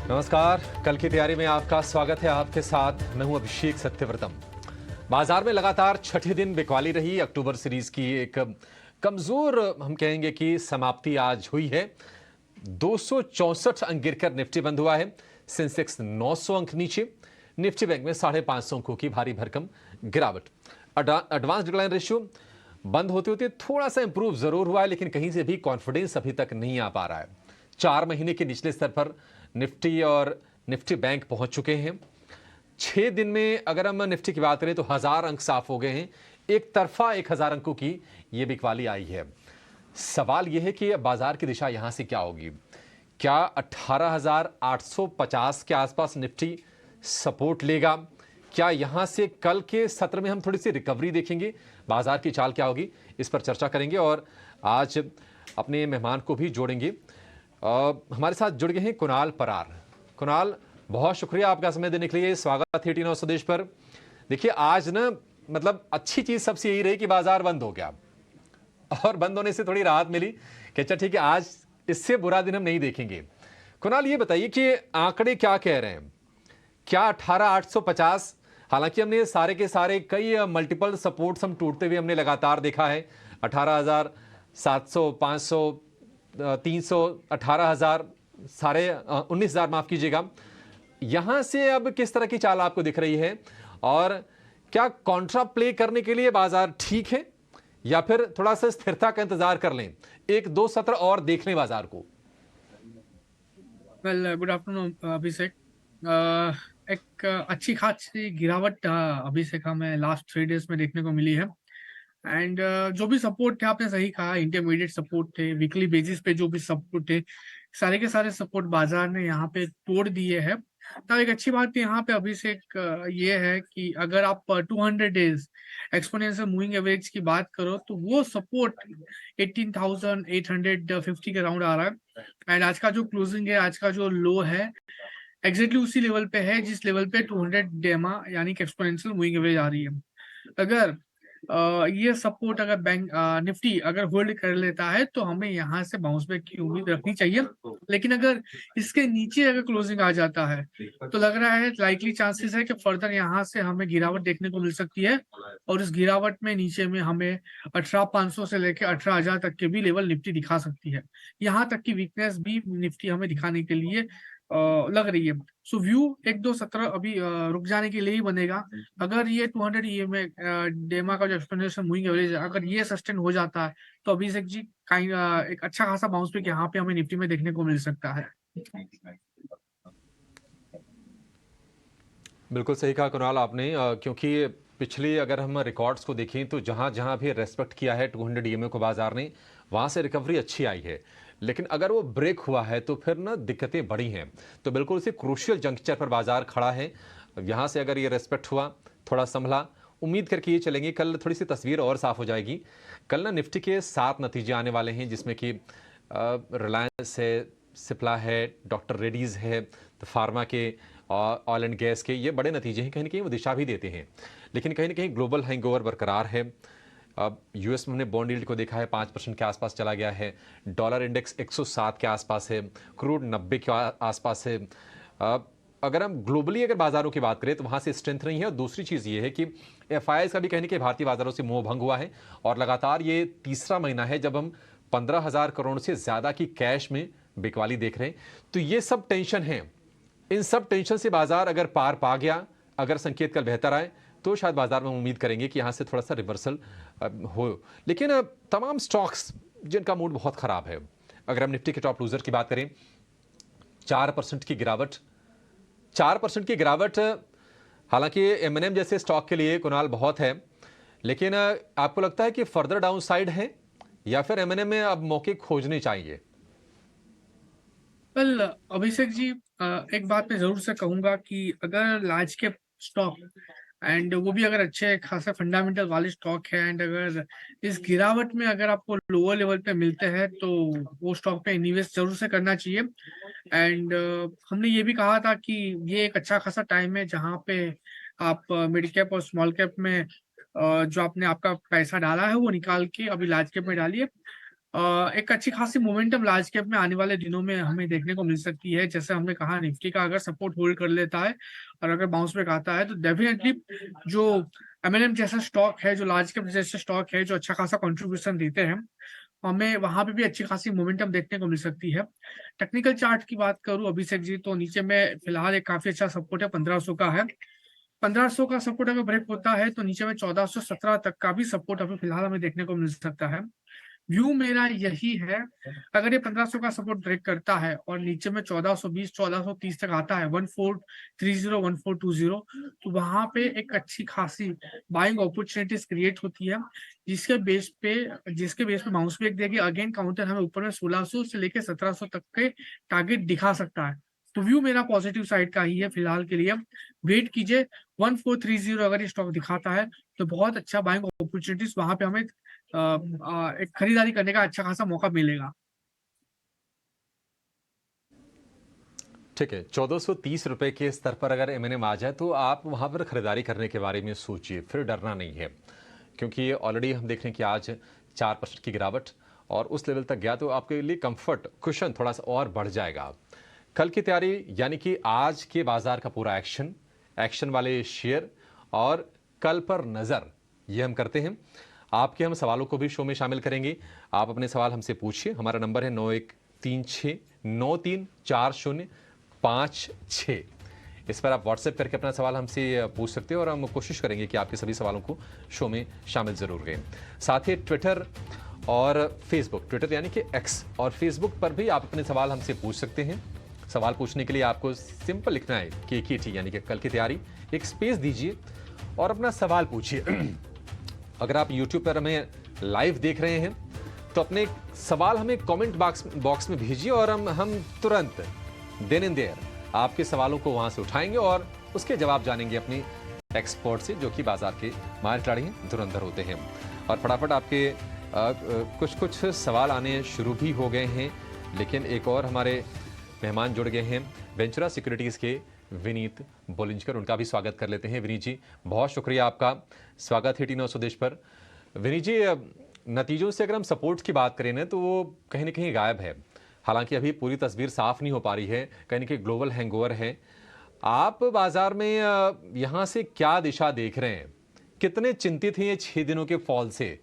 नमस्कार। कल की तैयारी में आपका स्वागत है। आपके साथ मैं हूं अभिषेक सत्यव्रतम। बाजार में लगातार छठे दिन बिकवाली रही। अक्टूबर सीरीज की एक कमजोर हम कहेंगे कि समाप्ति आज हुई है। 264 अंक गिरकर निफ्टी बंद हुआ है। सेंसेक्स 900 अंक नीचे। निफ्टी बैंक में 550 अंकों की भारी भरकम गिरावट। एडवांस डिक्लाइन रेशियो बंद होते होते थोड़ा सा इंप्रूव जरूर हुआ है, लेकिन कहीं से भी कॉन्फिडेंस अभी तक नहीं आ पा रहा है। 4 महीने के निचले स्तर पर निफ्टी और निफ्टी बैंक पहुंच चुके हैं। 6 दिन में अगर हम निफ्टी की बात करें तो 1000 अंक साफ हो गए हैं। एक तरफा 1000 अंकों की यह बिकवाली आई है। सवाल यह है कि बाजार की दिशा यहां से क्या होगी। क्या 18,850 के आसपास निफ्टी सपोर्ट लेगा? क्या यहां से कल के सत्र में हम थोड़ी सी रिकवरी देखेंगे? बाजार की चाल क्या होगी, इस पर चर्चा करेंगे और आज अपने मेहमान को भी जोड़ेंगे। हमारे साथ जुड़ गए हैं कुणाल परार। कुणाल, बहुत शुक्रिया आपका समय देने के लिए। स्वागत है 18 स्वदेश पर। देखिए, आज ना मतलब अच्छी चीज सबसे यही रही कि बाजार बंद हो गया और बंद होने से थोड़ी राहत मिली कि अच्छा ठीक है, आज इससे बुरा दिन हम नहीं देखेंगे। कुणाल, ये बताइए कि आंकड़े क्या कह रहे हैं। क्या 18,850, हालांकि हमने सारे के सारे कई मल्टीपल सपोर्ट्स हम टूटते हुए हमने लगातार देखा है। 18,700, 500, 300, 18,000, साढ़े 19,000, माफ कीजिएगा। यहां से अब किस तरह की चाल आपको दिख रही है और क्या कॉन्ट्रा प्ले करने के लिए बाजार ठीक है या फिर थोड़ा सा स्थिरता का इंतजार कर लें, एक दो सत्र और देख लें बाजार को? वेल, गुड आफ्टरनून अभिषेक। एक अच्छी खासी गिरावट अभिषेक हमें लास्ट 3 डेज में देखने को मिली है। एंड जो भी सपोर्ट थे, आपने सही कहा, इंटरमीडिएट सपोर्ट थे, वीकली बेसिस पे जो भी सपोर्ट थे, सारे के सारे सपोर्ट बाजार ने यहाँ पे तोड़ दिए हैं। तो एक अच्छी बात यहाँ पे अभिषेक ये है कि अगर आप 200 डेज एक्सपोनेंशियल मूविंग एवरेज की बात करो तो वो सपोर्ट 18,850 के राउंड आ रहा है। एंड आज का जो क्लोजिंग है, आज का जो लो है, एग्जैक्टली उसी लेवल पे है जिस लेवल पे 200 डेमा यानी कि एक्सपोनेंशियल मूविंग एवरेज आ रही है। अगर ये सपोर्ट अगर बैंक निफ्टी अगर होल्ड कर लेता है तो हमें यहाँ से बाउंस बैक की उम्मीद रखनी चाहिए। लेकिन अगर इसके नीचे अगर क्लोजिंग आ जाता है तो लग रहा है लाइकली चांसेस है कि फर्दर यहाँ से हमें गिरावट देखने को मिल सकती है। और इस गिरावट में नीचे में हमें 18,500 से लेकर 18,000 तक के भी लेवल निफ्टी दिखा सकती है। यहाँ तक की वीकनेस भी निफ्टी हमें दिखाने के लिए लग रही है। सो व्यू एक दो सत्र अभी रुक जाने के लिए ही बनेगा। अगर ये 200 ईएमए डेमा का जो एक्सप्लेनेशन मूविंग एवरेज है, अगर ये सस्टेन हो जाता है तो अभिषेक जी एक अच्छा खासा बाउंस बैक यहाँ पे हमें निफ्टी में देखने को मिल सकता है। बिल्कुल सही कहा कुणाल आपने, क्योंकि पिछले अगर हम रिकॉर्ड्स को देखें तो जहां जहां भी रेस्पेक्ट किया है 200 ईएमए को बाजार ने, वहां से रिकवरी अच्छी आई है। लेकिन अगर वो ब्रेक हुआ है तो फिर ना दिक्कतें बड़ी हैं। तो बिल्कुल इसी क्रूशियल जंक्चर पर बाजार खड़ा है। यहां से अगर ये रेस्पेक्ट हुआ, थोड़ा संभला, उम्मीद करके ये चलेंगे कल थोड़ी सी तस्वीर और साफ हो जाएगी। कल ना निफ्टी के 7 नतीजे आने वाले हैं, जिसमें कि रिलायंस है, सिप्ला है, डॉक्टर रेड्डीज है, तो फार्मा के और ऑयल एंड गैस के, ये बड़े नतीजे हैं। कहीं ना कहीं वो दिशा भी देते हैं। लेकिन कहीं ना कहीं ग्लोबल हैंगओवर बरकरार है। अब यूएस में हमने बॉन्ड यील्ड को देखा है, 5% के आसपास चला गया है। डॉलर इंडेक्स 107 के आसपास है। क्रूड 90 के आसपास है। अगर हम ग्लोबली अगर बाजारों की बात करें तो वहां से स्ट्रेंथ नहीं है। और दूसरी चीज़ ये है कि एफआईआई का भी कहने के भारतीय बाजारों से मोह भंग हुआ है और लगातार ये तीसरा महीना है जब हम 15,000 करोड़ से ज़्यादा की कैश में बिकवाली देख रहे हैं। तो ये सब टेंशन है। इन सब टेंशन से बाजार अगर पार पा गया, अगर संकेत कल बेहतर आए, तो शायद बाजार में उम्मीद करेंगे कि यहां से थोड़ा सा रिवर्सल हो। लेकिन तमाम स्टॉक्स जिनका मूड बहुत खराब है, अगर हम निफ्टी के टॉप लूजर की बात करें, 4% की गिरावट। 4% की गिरावट, हालांकि एमएनएम जैसे स्टॉक के लिए कुणाल बहुत है, लेकिन आपको लगता है कि फर्दर डाउन साइड है या फिर एमएनएम में अब मौके खोजने चाहिए? वेल अभिषेक जी, एक बात मैं जरूर से कहूंगा कि अगर लार्ज कैप स्टॉक एंड वो भी अगर अच्छे खासे फंडामेंटल वाले स्टॉक है एंड अगर इस गिरावट में अगर आपको लोअर लेवल पे मिलते हैं तो वो स्टॉक पे इन्वेस्ट जरूर से करना चाहिए। एंड हमने ये भी कहा था कि ये एक अच्छा खासा टाइम है जहाँ पे आप मिड कैप और स्मॉल कैप में जो आपने आपका पैसा डाला है वो निकाल के अभी लार्ज कैप में डालिए। एक अच्छी खासी मोमेंटम लार्ज कैप में आने वाले दिनों में हमें देखने को मिल सकती है। जैसे हमने कहा, निफ्टी का अगर सपोर्ट होल्ड कर लेता है और अगर बाउंस बैक आता है, तो डेफिनेटली जो एमएनएम जैसा स्टॉक है, जो लार्ज कैप जैसे स्टॉक है, जो अच्छा खासा कंट्रीब्यूशन देते हैं, हमें वहां पे भी अच्छी खासी मोमेंटम देखने को मिल सकती है। टेक्निकल चार्ट की बात करूं अभिषेक जी, तो नीचे में फिलहाल एक काफी अच्छा सपोर्ट है, 1500 का है। 1500 का सपोर्ट अगर ब्रेक होता है तो नीचे में 1417 तक का भी सपोर्ट अभी फिलहाल हमें देखने को मिल सकता है। व्यू मेरा यही है, अगर ये 1500 का सपोर्ट ब्रेक करता है और नीचे में 1420 1430 तक आता है, 1430 1420, तो वहां पे एक अच्छी खासी बाइंग अपॉर्चुनिटीज क्रिएट होती है, जिसके बेस पे बाउंस बैक देगी। अगेन काउंटर हमें ऊपर में 1600 से लेकर 1700 तक के टारगेट दिखा सकता है। तो व्यू मेरा पॉजिटिव साइड का ही है फिलहाल के लिए। वेट कीजिए, 1430 अगर ये स्टॉक दिखाता है तो बहुत अच्छा बाइंग अपॉर्चुनिटीज वहां पे हमें एक खरीदारी करने का अच्छा खासा मौका मिलेगा। ठीक है, 1430 रुपए के स्तर पर अगर एमएनएम आ जाए तो आप वहां पर खरीदारी करने के बारे में सोचिए, फिर डरना नहीं है, क्योंकि ऑलरेडी हम देख रहे हैं कि आज 4% की गिरावट और उस लेवल तक गया तो आपके लिए कंफर्ट कुशन थोड़ा सा और बढ़ जाएगा। कल की तैयारी यानी कि आज के बाजार का पूरा एक्शन, एक्शन वाले शेयर और कल पर नजर, ये हम करते हैं। आपके हम सवालों को भी शो में शामिल करेंगे। आप अपने सवाल हमसे पूछिए। हमारा नंबर है 9136934056। इस पर आप व्हाट्सएप करके अपना सवाल हमसे पूछ सकते हो और हम कोशिश करेंगे कि आपके सभी सवालों को शो में शामिल जरूर करें। साथ ही ट्विटर और फेसबुक, ट्विटर यानी कि एक्स और फेसबुक पर भी आप अपने सवाल हमसे पूछ सकते हैं। सवाल पूछने के लिए आपको सिंपल लिखना है KKT यानी कि कल की तैयारी, एक स्पेस दीजिए और अपना सवाल पूछिए। अगर आप YouTube पर हमें लाइव देख रहे हैं तो अपने सवाल हमें कमेंट बॉक्स में भेजिए और हम तुरंत देन एंड देयर आपके सवालों को वहां से उठाएंगे और उसके जवाब जानेंगे अपनी एक्सपर्ट से, जो कि बाजार के माहिर खिलाड़ी हैं, धुरंधर होते हैं। और फटाफट आपके कुछ सवाल आने शुरू भी हो गए हैं, लेकिन एक और हमारे मेहमान जुड़ गए हैं, वेंचुरा सिक्योरिटीज़ के विनीत बोलिंजकर। उनका भी स्वागत कर लेते हैं। विनीत जी, बहुत शुक्रिया आपका, स्वागत है टी9 स्वदेश पर। विनीत जी, नतीजों से अगर हम सपोर्ट्स की बात करें ना तो वो कहीं ना कहीं गायब है। हालांकि अभी पूरी तस्वीर साफ नहीं हो पा रही है, कहीं ना कहीं ग्लोबल हैंगओवर है। आप बाजार में यहाँ से क्या दिशा देख रहे हैं? कितने चिंतित हैं ये 6 दिनों के फॉल से?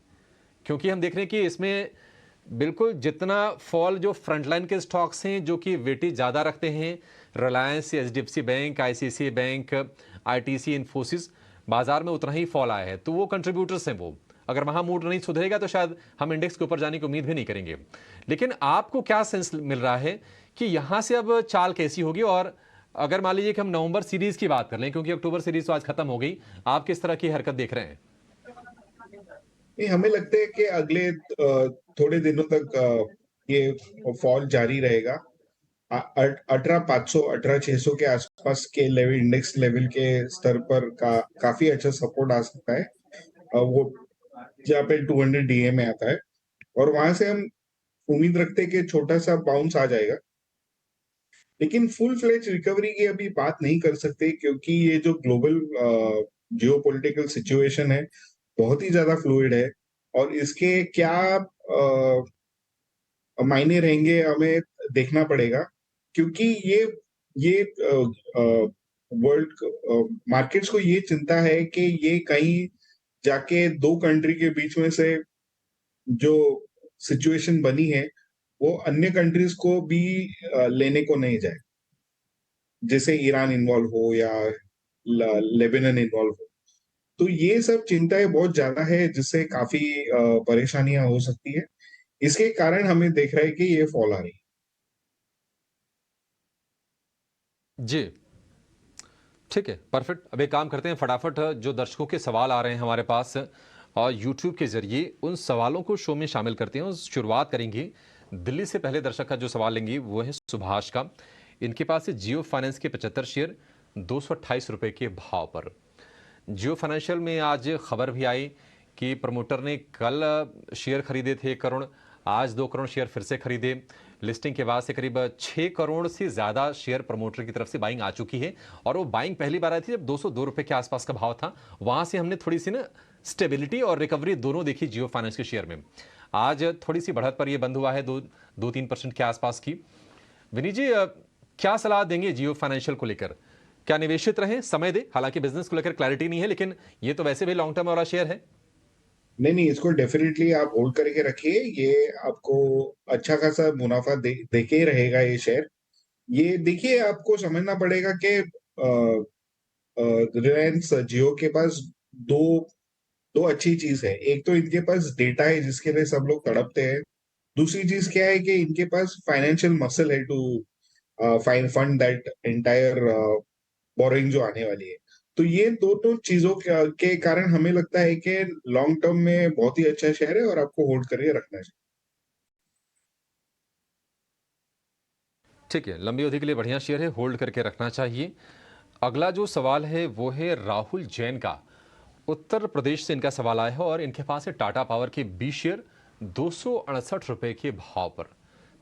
क्योंकि हम देख रहे हैं कि इसमें बिल्कुल जितना फॉल जो फ्रंटलाइन के स्टॉक्स हैं जो कि वेटेज ज़्यादा रखते हैं, Reliance, HDFC bank, ICICI bank, ITC, Infosys, बाजार में उतना ही फॉल आया है। तो वो कंट्रीब्यूटर्स हैं। वो अगर वहां मूड नहीं सुधरेगा तो शायद हम इंडेक्स के ऊपर जाने की उम्मीद भी नहीं करेंगे। लेकिन आपको क्या सेंस मिल रहा है कि यहां से अब चाल कैसी होगी? और अगर मान लीजिए कि हम नवंबर सीरीज की बात कर लें, क्योंकि अक्टूबर सीरीज तो आज खत्म हो गई, आप किस तरह की हरकत देख रहे हैं? नहीं, हमें लगता है कि अगले थोड़े दिनों तक ये फॉल जारी रहेगा। 18,500 18,600 के आसपास के लेवल, इंडेक्स लेवल के स्तर पर काफी अच्छा सपोर्ट आ सकता है। वो जहाँ पे 200 DA में आता है और वहां से हम उम्मीद रखते हैं कि छोटा सा बाउंस आ जाएगा, लेकिन फुल फ्लेज रिकवरी की अभी बात नहीं कर सकते, क्योंकि ये जो ग्लोबल जियोपॉलिटिकल सिचुएशन है बहुत ही ज्यादा फ्लूइड है और इसके क्या मायने रहेंगे हमें देखना पड़ेगा, क्योंकि ये वर्ल्ड मार्केट्स को ये चिंता है कि ये कहीं जाके दो कंट्री के बीच में से जो सिचुएशन बनी है वो अन्य कंट्रीज को भी लेने को नहीं जाए, जैसे ईरान इन्वॉल्व हो या लेबनान इन्वॉल्व हो। तो ये सब चिंताएं बहुत ज्यादा है, जिससे काफी परेशानियां हो सकती है। इसके कारण हमें देख रहा है कि ये फॉल आ रही है। जी, ठीक है, परफेक्ट। अब एक काम करते हैं, फटाफट जो दर्शकों के सवाल आ रहे हैं हमारे पास और यूट्यूब के जरिए, उन सवालों को शो में शामिल करते हैं और शुरुआत करेंगे। दिल्ली से पहले दर्शक का जो सवाल लेंगे वो है सुभाष का। इनके पास है जियो फाइनेंस के 75 शेयर 228 रुपए के भाव पर। जियो फाइनेंशियल में आज खबर भी आई कि प्रमोटर ने कल शेयर खरीदे थे 1 करोड़, आज 2 करोड़ शेयर फिर से खरीदे। लिस्टिंग के बाद से करीब 6 करोड़ से ज़्यादा शेयर प्रमोटर की तरफ से बाइंग आ चुकी है और वो बाइंग पहली बार आई थी जब 202 रुपये के आसपास का भाव था। वहाँ से हमने थोड़ी सी ना स्टेबिलिटी और रिकवरी दोनों देखी जियो फाइनेंस के शेयर में। आज थोड़ी सी बढ़त पर ये बंद हुआ है 2-3% के आसपास की। विनीत जी, क्या सलाह देंगे जियो फाइनेंशियल को लेकर? क्या निवेशित रहें, समय दे? हालांकि बिजनेस को लेकर क्लैरिटी नहीं है, लेकिन ये तो वैसे भी लॉन्ग टर्म वाला शेयर है। नहीं, इसको डेफिनेटली आप होल्ड करके रखिए। ये आपको अच्छा खासा मुनाफा देके ही रहेगा ये शेयर। ये देखिए, आपको समझना पड़ेगा कि रिलायंस जियो के पास दो दो अच्छी चीज है। एक तो इनके पास डेटा है जिसके लिए सब लोग तड़पते हैं। दूसरी चीज क्या है कि इनके पास फाइनेंशियल मसल है to fund that entire boring जो आने वाली है। तो ये दोनों चीजों के कारण हमें लगता है कि लॉन्ग टर्म में बहुत ही अच्छा शेयर है और आपको होल्ड करके रखना चाहिए। ठीक है, लंबी अवधि के लिए बढ़िया शेयर है, होल्ड करके रखना चाहिए। अगला जो सवाल है वो है राहुल जैन का। उत्तर प्रदेश से इनका सवाल आया है और इनके पास है टाटा पावर के 20 शेयर 268 रुपए के भाव पर।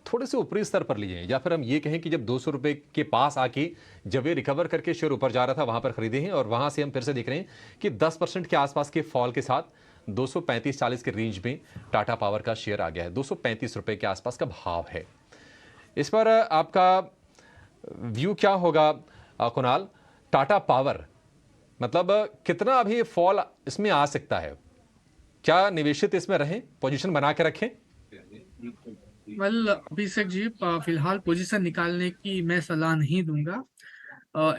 थोड़े से ऊपरी स्तर पर लिए हैं, या फिर हम ये कहें कि जब 200 रुपए के पास आके जब ये रिकवर करके शेयर ऊपर जा रहा था वहां पर खरीदे हैं, और वहां से हम फिर से देख रहे हैं कि 10% के आसपास के फॉल के साथ 235-40 के रेंज में टाटा पावर का शेयर आ गया है। 235 रुपए के आसपास का भाव है। इस पर आपका व्यू क्या होगा कुणाल? टाटा पावर मतलब कितना अभी फॉल इसमें आ सकता है? क्या निवेशित इसमें रहें, पोजीशन बना के रखें? वेल अभिषेक जी, फिलहाल पोजीशन निकालने की मैं सलाह नहीं दूंगा।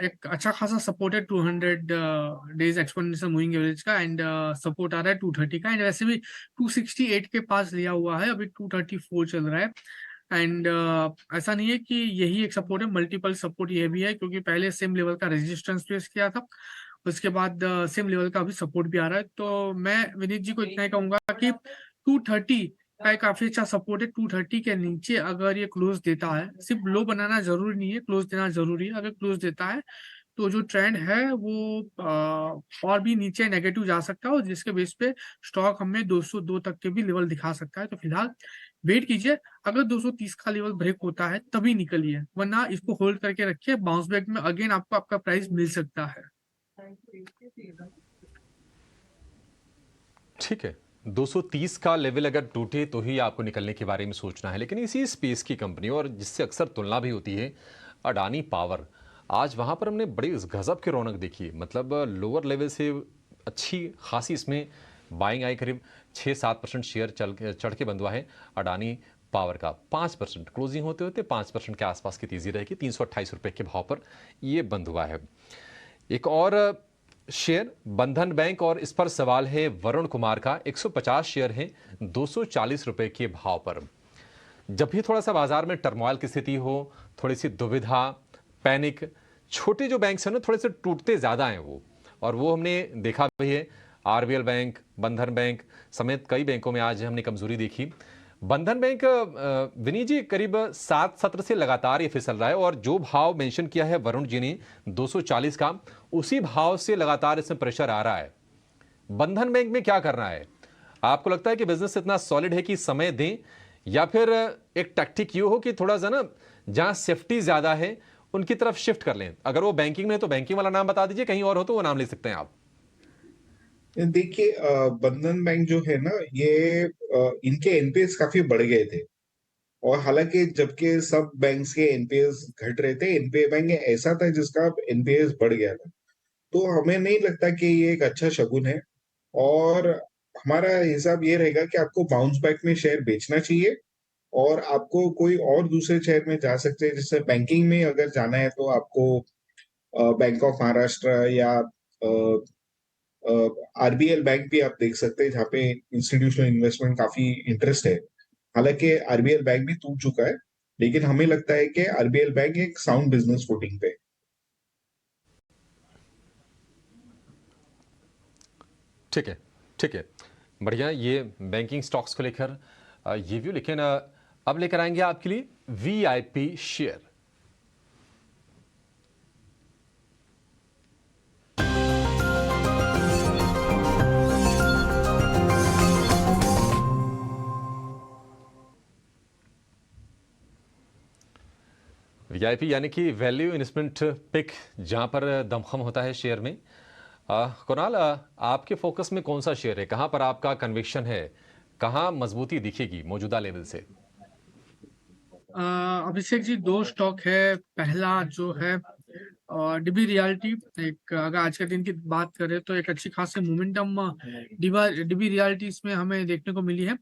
एक अच्छा खासा सपोर्ट है 200 डेज एक्सपोनेंशियल मूविंग एवरेज का, एंड सपोर्ट आ रहा है 230 का, एंड वैसे भी 268 के पास लिया हुआ है, अभी 234 चल रहा है। एंड ऐसा नहीं है कि यही एक सपोर्ट है, मल्टीपल सपोर्ट ये भी है, क्योंकि पहले सेम लेवल का रेजिस्टेंस फेस किया था, उसके बाद सेम लेवल का अभी सपोर्ट भी आ रहा है। तो मैं विनीत जी को इतना ही कहूंगा कि 230 का एक काफी अच्छा सपोर्ट है। 230 के नीचे अगर ये क्लोज देता है, सिर्फ लो बनाना जरूरी नहीं है, क्लोज देना जरूरी है। अगर क्लोज देता है तो जो ट्रेंड है वो और भी नीचे नेगेटिव जा सकता है, और जिसके बेस पे स्टॉक हमें 202 तक के भी लेवल दिखा सकता है। तो फिलहाल वेट कीजिए, अगर 230 का लेवल ब्रेक होता है तभी निकलिए, वरना इसको होल्ड करके रखिए। बाउंस बैक में अगेन आपको आपका प्राइस मिल सकता है। ठीक है, 230 का लेवल अगर टूटे तो ही आपको निकलने के बारे में सोचना है। लेकिन इसी स्पेस की कंपनी और जिससे अक्सर तुलना भी होती है, अडानी पावर, आज वहां पर हमने बड़ी गजब की रौनक देखी। मतलब लोअर लेवल से अच्छी खासी इसमें बाइंग आई, करीब 6-7% शेयर चढ़ के बंद हुआ है अडानी पावर का। 5% क्लोजिंग होते होते 5% के आसपास की तेजी रहेगी। 328 रुपए के भाव पर यह बंद हुआ है। एक और शेयर बंधन बैंक, और इस पर सवाल है वरुण कुमार का। 150 शेयर हैं 240 रुपए के भाव पर। जब भी थोड़ा सा बाजार में टर्मोइल की स्थिति हो, थोड़ी सी दुविधा, पैनिक, छोटे जो बैंक्स हैं ना थोड़े से टूटते ज्यादा हैं वो, और वो हमने देखा भी है। आरबीएल बैंक, बंधन बैंक समेत कई बैंकों में आज हमने कमजोरी देखी। बंधन बैंक विनीत जी करीब 7 सत्र से लगातार ये फिसल रहा है, और जो भाव मेंशन किया है वरुण जी ने 240 का, उसी भाव से लगातार इसमें प्रेशर आ रहा है। बंधन बैंक में क्या करना है? आपको लगता है कि बिजनेस इतना सॉलिड है कि समय दें, या फिर एक टैक्टिक ये हो कि थोड़ा सा ना जहां सेफ्टी ज्यादा है उनकी तरफ शिफ्ट कर लें? अगर वो बैंकिंग में है तो बैंकिंग वाला नाम बता दीजिए, कहीं और हो तो वो नाम ले सकते हैं आप। देखिए, बंधन बैंक जो है ना, ये इनके एनपीएस काफी बढ़ गए थे। और हालांकि जबकि सब बैंक्स के एनपीएस घट रहे थे, एनपीए बैंक ऐसा था जिसका एनपीएस बढ़ गया था। तो हमें नहीं लगता कि ये एक अच्छा शगुन है। और हमारा हिसाब ये रहेगा कि आपको बाउंस बैक में शेयर बेचना चाहिए, और आपको कोई और दूसरे शेयर में जा सकते हैं। जैसे बैंकिंग में अगर जाना है तो आपको बैंक ऑफ महाराष्ट्र या आरबीएल बैंक भी आप देख सकते हैं, जहाँ पे इंस्टीट्यूशनल इन्वेस्टमेंट काफी इंटरेस्ट है। हालांकि आरबीएल बैंक भी टूट चुका है, लेकिन हमें लगता है कि आरबीएल बैंक एक साउंड बिजनेस फुटिंग पे है। ठीक है, ठीक है, बढ़िया। ये बैंकिंग स्टॉक्स को लेकर ये व्यू। लेकिन अब लेकर आएंगे आपके लिए वीआईपी शेयर। वीआईपी यानी कि वैल्यू इन्वेस्टमेंट पिक, जहां पर दमखम होता है शेयर में। कुणाल, आपके फोकस में कौन सा शेयर है? कहां पर आपका कन्विक्शन है? कहाँ मजबूती दिखेगी मौजूदा लेवल से? अभिषेक जी, दो स्टॉक है। पहला जो है डीबी रियल्टी। एक अगर आज के दिन की बात करें तो एक अच्छी खासी मोमेंटम डीबी रियल्टी इसमें हमें देखने को मिली है।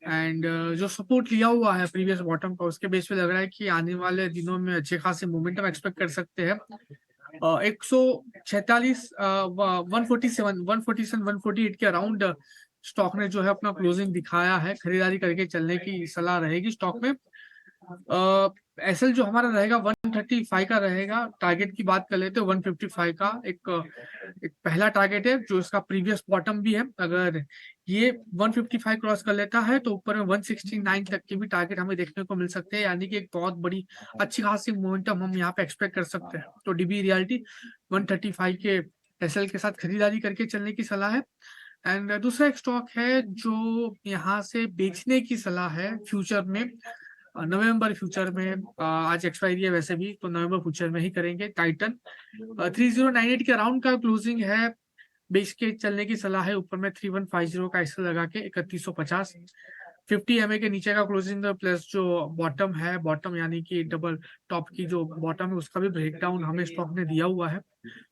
एंड जो सपोर्ट लिया हुआ है प्रीवियस बॉटम का, उसके बेस पे लग रहा है कि आने वाले दिनों में अच्छे खासे मोमेंटम एक्सपेक्ट कर सकते हैं। 146 147 148 के अराउंड स्टॉक ने जो है अपना क्लोजिंग दिखाया है। खरीदारी करके चलने की सलाह रहेगी स्टॉक में। एसएल जो हमारा रहेगा 135 का रहेगा। टारगेट की बात कर लेते हैं 155 का एक पहला टारगेट है, जो इसका प्रीवियस बॉटम भी है। अगर ये 155 क्रॉस कर लेता है तो ऊपर में 169 तक के भी टारगेट हमें देखने को मिल सकते हैं, यानी कि एक बहुत बड़ी अच्छी खासी मोमेंटम हम यहाँ पे एक्सपेक्ट कर सकते हैं। तो डीबी रियल्टी 135 के एसएल के साथ खरीदारी करके चलने की सलाह है। एंड दूसरा एक स्टॉक है जो यहाँ से बेचने की सलाह है फ्यूचर में। नवंबर फ्यूचर में आज एक्सपायरी है वैसे भी, तो नवंबर फ्यूचर में ही करेंगे। टाइटन 3098 के अराउंड का क्लोजिंग है। बेच के चलने की सलाह है। ऊपर में 3150 का ऐसा लगा के 3150 50 MA के नीचे का क्लोजिंग प्लस जो बॉटम है, बॉटम यानी कि डबल टॉप की जो बॉटम है उसका भी ब्रेकडाउन हमें स्टॉक ने दिया हुआ है।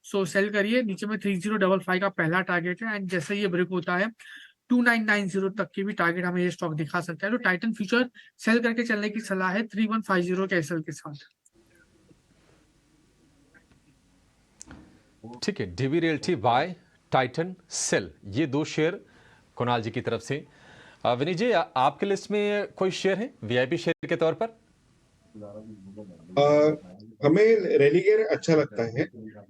सो सेल करिए। नीचे में 3055 का पहला टारगेट है, एंड जैसे ये ब्रेक होता है 2990 तक की भी टारगेट हमें ये स्टॉक दिखा सकता है। तो टाइटन फ्यूचर सेल करके चलने की सलाह है 3150 के एसएल के साथ। ठीक है, DB realty buy, Titan sell, ये दो शेयर कुणाल जी की तरफ से। विनीत जी, आपके लिस्ट में कोई शेयर है वीआईपी शेयर के तौर पर? हमें रेलिगेयर अच्छा लगता है।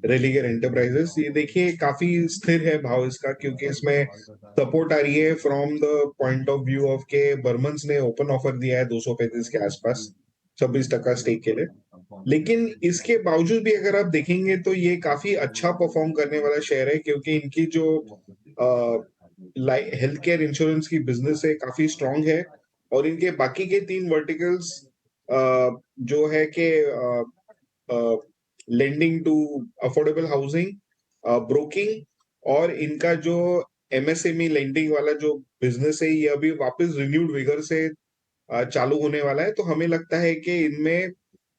रेलिगेयर एंटरप्राइजेस, ये देखिए काफी स्थिर है भाव इसका, क्योंकि इसमें सपोर्ट आ रही है from the point of view of के बर्मन्स ने ओपन ऑफर दिया है 235 के आसपास 26% स्टेक के लिए। लेकिन इसके बावजूद भी अगर आप देखेंगे तो ये काफी अच्छा परफॉर्म करने वाला शेयर है, क्योंकि इनकी जो हेल्थ केयर इंश्योरेंस की बिजनेस है काफी स्ट्रांग है, और इनके बाकी के 3 वर्टिकल्स जो है कि lending to affordable housing, broking, और इनका जो एमएसएमई लेंडिंग वाला जो बिजनेस है ये अभी वापस रिन्यूड विगर से चालू होने वाला है। तो हमें लगता है कि इनमें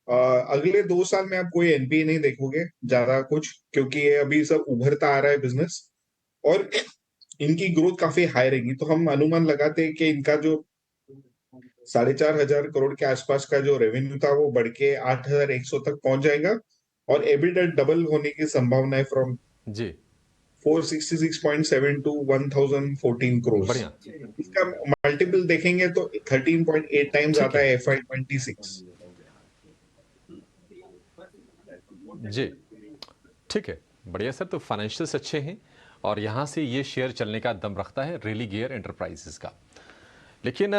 अगले 2 साल में आप कोई एनपीए नहीं देखोगे ज्यादा कुछ, क्योंकि ये अभी सब उभरता आ रहा है बिजनेस, और इनकी ग्रोथ काफी हाई रहेगी। तो हम अनुमान लगाते हैं कि इनका जो 4,500 करोड़ के आसपास का जो रेवेन्यू था वो बढ़ के 8,100 तक पहुंच जाएगा, और एबिटा डबल होने की संभावना है फ्रॉम जी 466.7 टू 1,014 करोड़। बढ़िया। इसका मल्टीपल देखेंगे तो 13.8 टाइम्स ठीक आता है है FY26। जी, ठीक है, बढ़िया सर। तो फाइनेंशियल्स अच्छे हैं और यहाँ से ये शेयर चलने का दम रखता है रेलिगेयर एंटरप्राइजेस का। लेकिन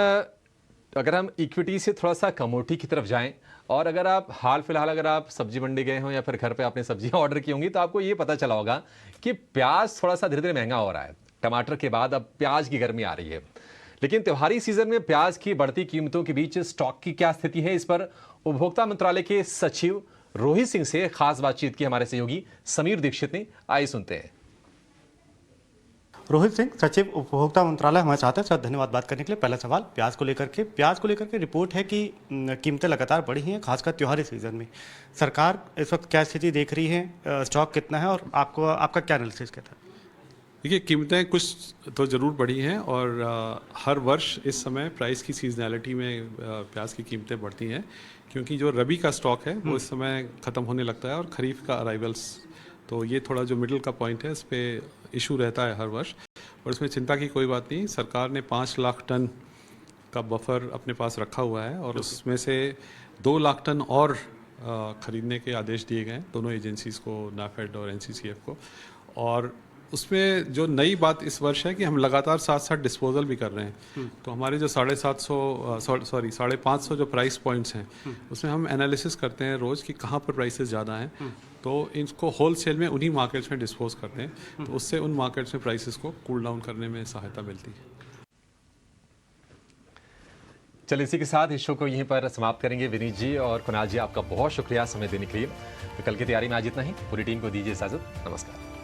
अगर हम इक्विटी से थोड़ा सा कमोडिटी की तरफ जाएं, और अगर आप हाल फिलहाल अगर आप सब्जी मंडी गए हो या फिर घर पे आपने सब्जियां ऑर्डर की होंगी, तो आपको ये पता चला होगा कि प्याज थोड़ा सा धीरे धीरे महंगा हो रहा है। टमाटर के बाद अब प्याज की गर्मी आ रही है। लेकिन त्योहारी सीजन में प्याज की बढ़ती कीमतों के बीच स्टॉक की क्या स्थिति है, इस पर उपभोक्ता मंत्रालय के सचिव रोहित सिंह से खास बातचीत की हमारे सहयोगी समीर दीक्षित ने। आइए सुनते हैं। रोहित सिंह, सचिव उपभोक्ता मंत्रालय, हमारे साथ है। सर, धन्यवाद बात करने के लिए। पहला सवाल प्याज को लेकर के रिपोर्ट है कि कीमतें लगातार बढ़ी हैं, खासकर त्योहारी सीजन में। सरकार इस वक्त क्या स्थिति देख रही है, स्टॉक कितना है, और आपका क्या एनालिसिस कहता है? देखिए, कीमतें कुछ तो ज़रूर बढ़ी हैं, और हर वर्ष इस समय प्राइस की सीजनैलिटी में प्याज की कीमतें बढ़ती हैं, क्योंकि जो रबी का स्टॉक है वो इस समय ख़त्म होने लगता है, और खरीफ का अराइवल्स, तो ये थोड़ा जो मिडिल का पॉइंट है इस पर इशू रहता है हर वर्ष। और इसमें चिंता की कोई बात नहीं। सरकार ने 5 लाख टन का बफर अपने पास रखा हुआ है, और उसमें से 2 लाख टन और ख़रीदने के आदेश दिए गए हैं दोनों एजेंसीज़ को, नाफेड और एनसीसीएफ को। और उसमें जो नई बात इस वर्ष है कि हम लगातार साथ साथ डिस्पोजल भी कर रहे हैं। तो हमारे जो 550 जो प्राइस पॉइंट्स हैं उसमें हम एनालिसिस करते हैं रोज़ कि कहाँ पर प्राइसेस ज़्यादा हैं, तो इनको होल सेल में उन्हीं मार्केट्स में डिस्पोज करते हैं, तो उससे उन मार्केट्स में प्राइसेस को कूल डाउन करने में सहायता मिलती है। चलिए, इसी के साथ इस शो को यहीं पर समाप्त करेंगे। विनीत जी और कुणाल जी, आपका बहुत शुक्रिया समय देने के लिए। तो कल की तैयारी में आज इतना ही। पूरी टीम को दीजिए इजाजत। नमस्कार।